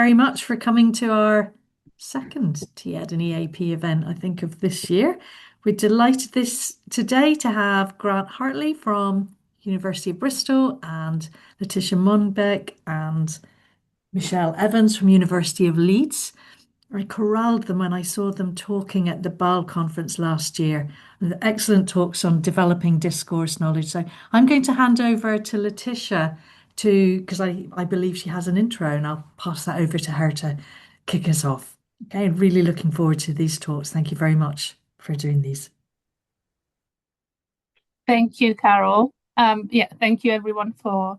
very much for coming to our second TED and EAP event, I think, of this year. We're delighted today to have Grant Hartley from University of Bristol and Letitia Monbeck and Michelle Evans from University of Leeds. I corralled them when I saw them talking at the BAL conference last year. Excellent talks on developing discourse knowledge. So I'm going to hand over to Letitia because I believe she has an intro, and I'll pass that over to her to kick us off. Okay, really looking forward to these talks. Thank you very much for doing these. Thank you, Carol. Thank you everyone for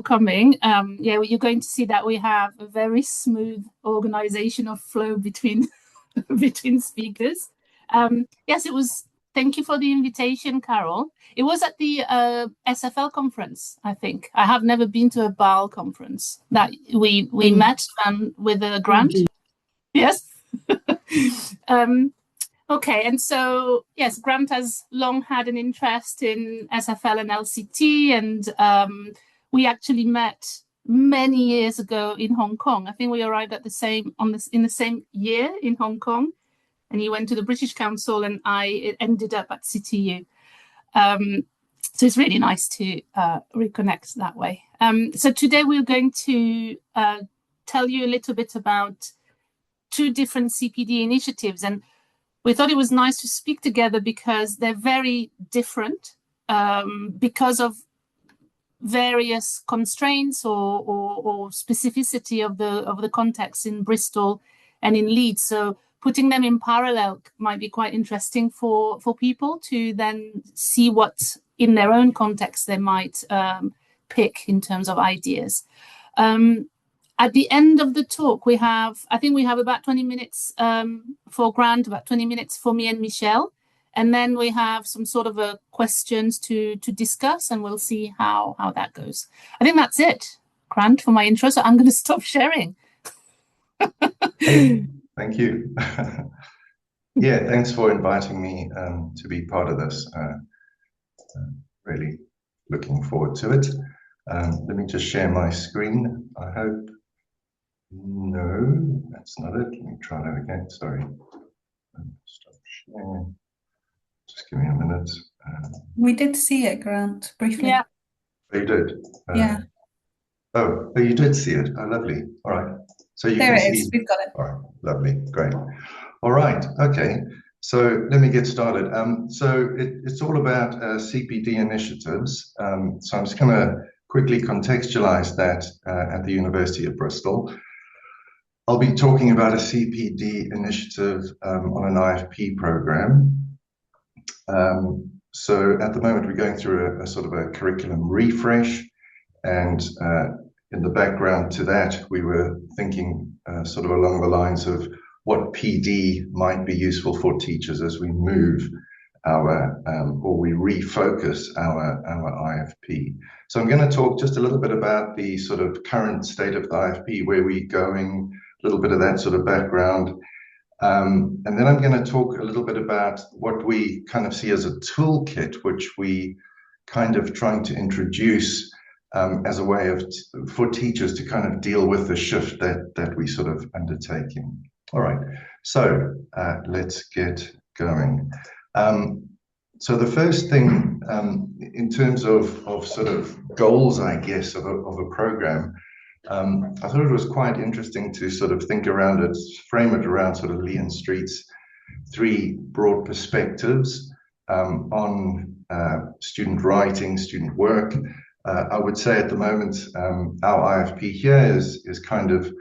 coming. You're going to see that we have a very smooth organizational flow between between speakers. Thank you for the invitation, Carol. It was at the SFL conference, I think. I have never been to a BAL conference that we met with a Grant. Yes. Okay, and so, yes, Grant has long had an interest in SFL and LCT, and we actually met many years ago in Hong Kong. I think we arrived at in the same year in Hong Kong, and he went to the British Council, and I ended up at CTU. So it's really nice to reconnect that way. So today we're going to tell you a little bit about two different CPD initiatives, and we thought it was nice to speak together because they're very different because of various constraints or specificity of the context in Bristol and in Leeds. So putting them in parallel might be quite interesting for people to then see what in their own context they might pick in terms of ideas. At the end of the talk, I think we have about 20 minutes for Grant, about 20 minutes for me and Michelle. And then we have some sort of questions to discuss, and we'll see how that goes. I think that's it, Grant, for my intro. So I'm going to stop sharing. Thank you. Yeah, thanks for inviting me to be part of this. Really looking forward to it. Let me just share my screen, I hope. No, that's not it. Let me try that again. Sorry. Stop sharing. Just give me a minute. We did see it, Grant, briefly. Yeah. Oh, you did? Yeah. Oh, you did see it. Oh, lovely. All right. So you there can it is. see. We've got it. All right. Lovely. Great. All right. Okay. So let me get started. It's all about CPD initiatives. So I'm just going to quickly contextualize that at the University of Bristol. I'll be talking about a CPD initiative on an IFP program. So at the moment, we're going through a sort of a curriculum refresh, and in the background to that, we were thinking sort of along the lines of what PD might be useful for teachers as we move or we refocus our IFP. So I'm going to talk just a little bit about the sort of current state of the IFP, where we're going, a little bit of that sort of background. And then I'm going to talk a little bit about what we kind of see as a toolkit, which we kind of trying to introduce as a way for teachers to kind of deal with the shift that we sort of undertaking. All right, so let's get going. So the first thing in terms of sort of goals, I guess, of a program, I thought it was quite interesting to sort of think around it, frame it around sort of Lee and Street's three broad perspectives on student writing, student work. I would say at the moment, our IFP here is kind of,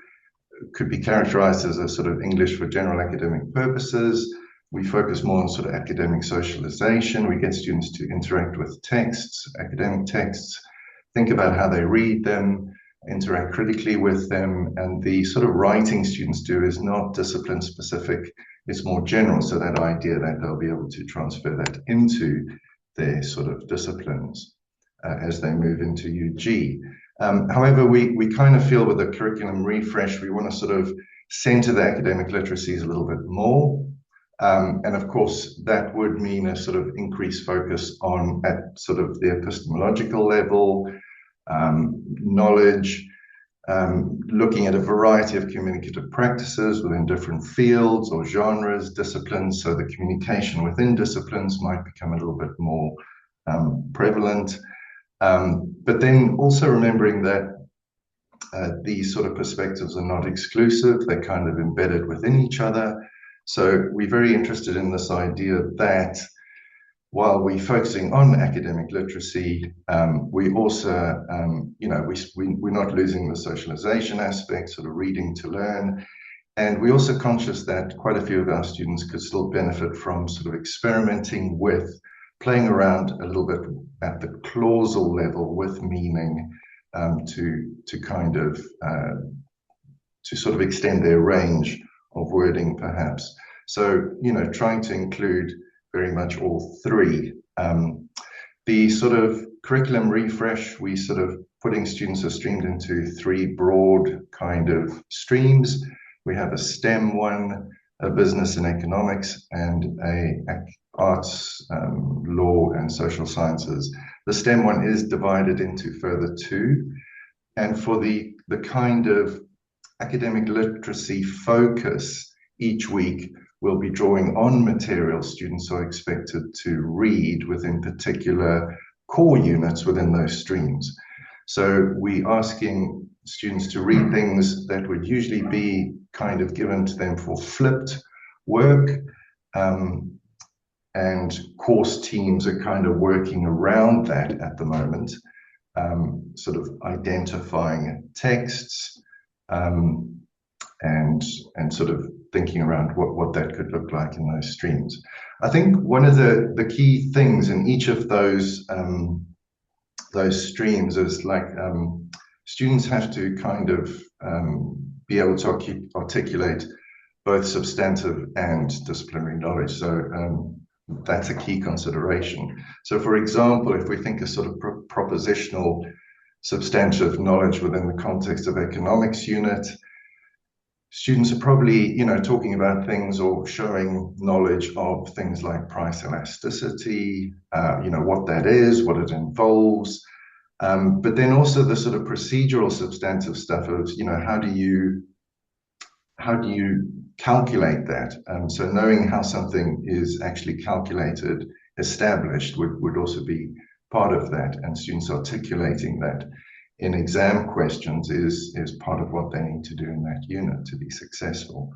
could be characterized as a sort of English for general academic purposes. We focus more on sort of academic socialization. We get students to interact with texts, academic texts, think about how they read them, interact critically with them, and the sort of writing students do is not discipline specific, it's more general, so that idea that they'll be able to transfer that into their sort of disciplines as they move into UG. However, we kind of feel with the curriculum refresh, we want to sort of center the academic literacies a little bit more. And of course, that would mean a sort of increased focus at sort of the epistemological level, knowledge, looking at a variety of communicative practices within different fields or genres, disciplines, so the communication within disciplines might become a little bit more prevalent. But then also remembering that these sort of perspectives are not exclusive, they're kind of embedded within each other. So we're very interested in this idea that while we're focusing on academic literacy, we also, we're not losing the socialization aspect, sort of reading to learn. And we're also conscious that quite a few of our students could still benefit from sort of experimenting with, playing around a little bit at the clausal level with meaning, to kind of, to sort of extend their range of wording perhaps. So, trying to include very much all three. The sort of curriculum refresh, we sort of putting students are streamed into three broad kind of streams. We have a STEM one, a business and economics, and a arts, law and social sciences. The STEM one is divided into further two. And for the kind of academic literacy focus each week, we'll be drawing on material students are expected to read within particular core units within those streams. So we're asking students to read things that would usually be kind of given to them for flipped work, and course teams are kind of working around that at the moment, sort of identifying texts, and sort of thinking around what that could look like in those streams. I think one of the key things in each of those streams is like students have to kind of be able to articulate both substantive and disciplinary knowledge. So that's a key consideration. So for example, if we think of sort of propositional substantive knowledge within the context of economics unit, students are probably, talking about things or showing knowledge of things like price elasticity, what that is, what it involves, but then also the sort of procedural substantive stuff of, how do you calculate that? So knowing how something is actually calculated, established would also be part of that, and students articulating that in exam questions is part of what they need to do in that unit to be successful.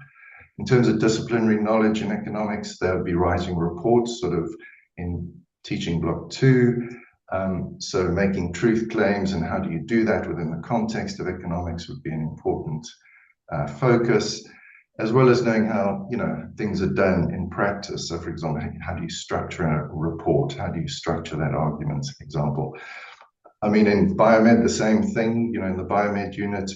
In terms of disciplinary knowledge in economics, they'll be writing reports sort of in teaching block 2. So making truth claims and how do you do that within the context of economics would be an important focus, as well as knowing how things are done in practice. So for example, how do you structure a report? How do you structure that argument example? I mean, in biomed, the same thing, in the biomed unit,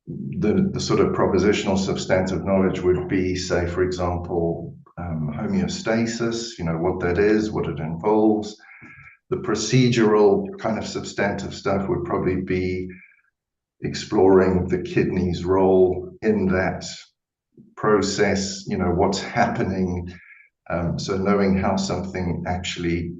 the sort of propositional substantive knowledge would be, say, for example, homeostasis, what that is, what it involves. The procedural kind of substantive stuff would probably be exploring the kidney's role in that process, what's happening. So knowing how something actually,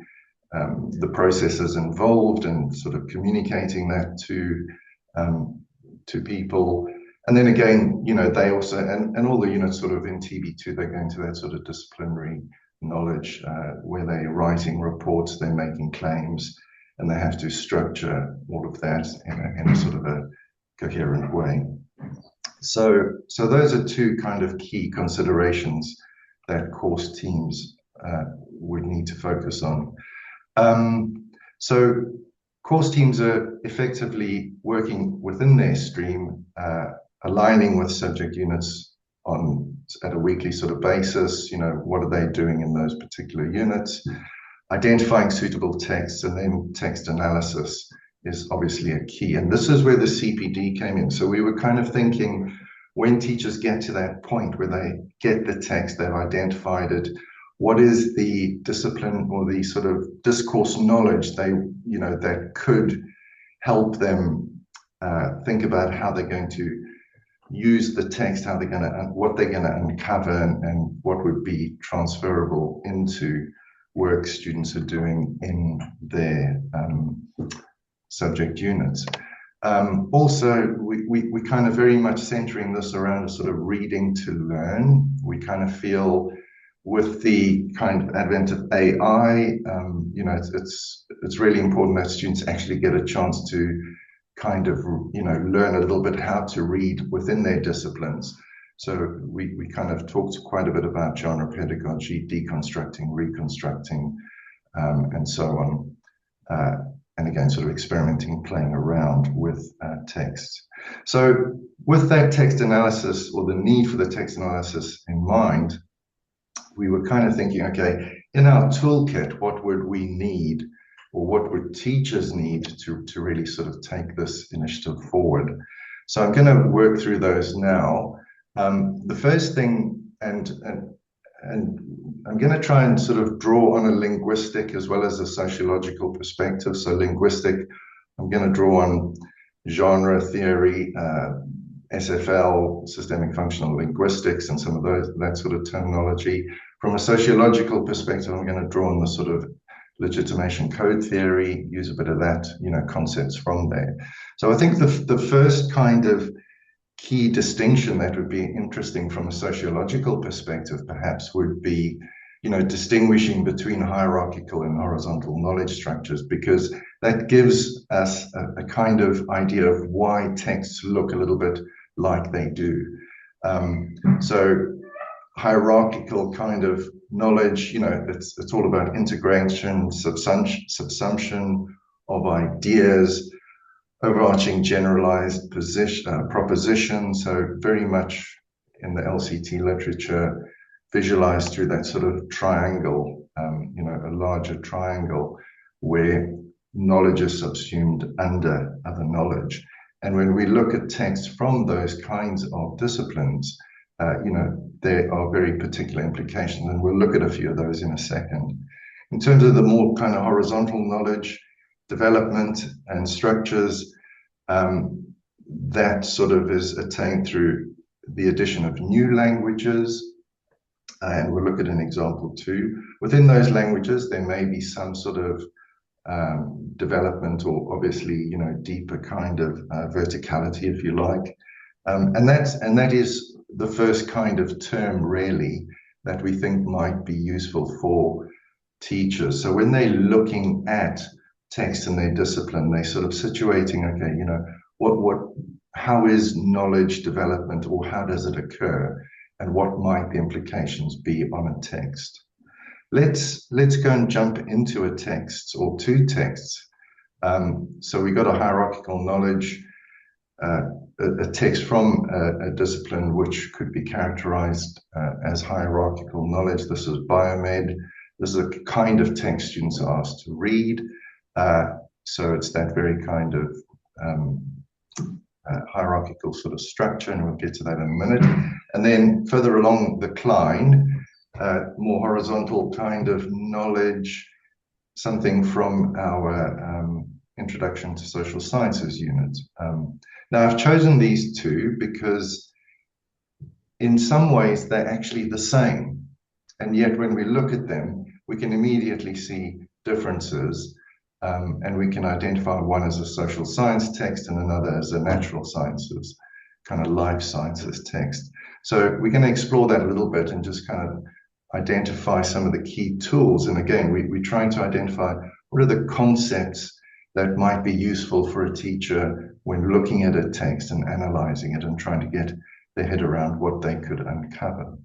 the processes involved and sort of communicating that to people. And then again, they also, and all the units sort of in TB2, they go into that sort of disciplinary knowledge where they're writing reports, they're making claims, and they have to structure all of that in a sort of a coherent way. So those are two kind of key considerations that course teams would need to focus on. So course teams are effectively working within their stream, aligning with subject units at a weekly sort of basis. What are they doing in those particular units? Identifying suitable texts, and then text analysis is obviously a key. And this is where the CPD came in. So we were kind of thinking, when teachers get to that point where they get the text, they've identified it, what is the discipline or the sort of discourse knowledge that could help them think about how they're going to use the text, what they're going to uncover, and what would be transferable into work students are doing in their subject units. Also, we kind of very much centering this around a sort of reading to learn. We kind of feel with the kind of advent of AI, you know, it's really important that students actually get a chance to kind of, you know, learn a little bit how to read within their disciplines. So we kind of talked quite a bit about genre pedagogy, deconstructing, reconstructing, and so on. And again, sort of experimenting, playing around with text. So with that text analysis, or the need for the text analysis in mind, we were kind of thinking, okay, in our toolkit, what would we need, or what would teachers need to really sort of take this initiative forward? So I'm going to work through those now. The first thing, and I'm going to try and sort of draw on a linguistic as well as a sociological perspective. So linguistic, I'm going to draw on genre theory, SFL, systemic functional linguistics, and some of that sort of terminology. From a sociological perspective, I'm going to draw on the sort of legitimation code theory, use a bit of that, you know, concepts from there. So I think the first kind of key distinction that would be interesting from a sociological perspective, perhaps, would be, you know, distinguishing between hierarchical and horizontal knowledge structures, because that gives us a kind of idea of why texts look a little bit like they do. So hierarchical kind of knowledge, you know, it's all about integration, subsumption of ideas, overarching generalized proposition. So very much in the LCT literature, visualized through that sort of triangle, you know, a larger triangle where knowledge is subsumed under other knowledge. And when we look at texts from those kinds of disciplines, you know, there are very particular implications, and we'll look at a few of those in a second. In terms of the more kind of horizontal knowledge, development and structures, that sort of is attained through the addition of new languages. And we'll look at an example too. Within those languages, there may be some sort of development, or obviously, you know, deeper kind of verticality, if you like. And that is the first kind of term really that we think might be useful for teachers. So when they're looking at text in their discipline, they're sort of situating, okay, you know, how is knowledge development, or how does it occur, and what might the implications be on a text? Let's go and jump into a text or two texts. So we got a hierarchical knowledge, a text from a discipline which could be characterized as hierarchical knowledge. This is biomed. This is a kind of text students are asked to read. So it's that very kind of hierarchical sort of structure, and we'll get to that in a minute. And then further along the cline, more horizontal kind of knowledge, something from our Introduction to Social Sciences unit. Now, I've chosen these two because in some ways they're actually the same. And yet when we look at them, we can immediately see differences. And we can identify one as a social science text and another as a natural sciences, kind of life sciences text. So we're going to explore that a little bit and just kind of identify some of the key tools. And again, we're trying to identify what are the concepts that might be useful for a teacher when looking at a text and analyzing it and trying to get their head around what they could uncover.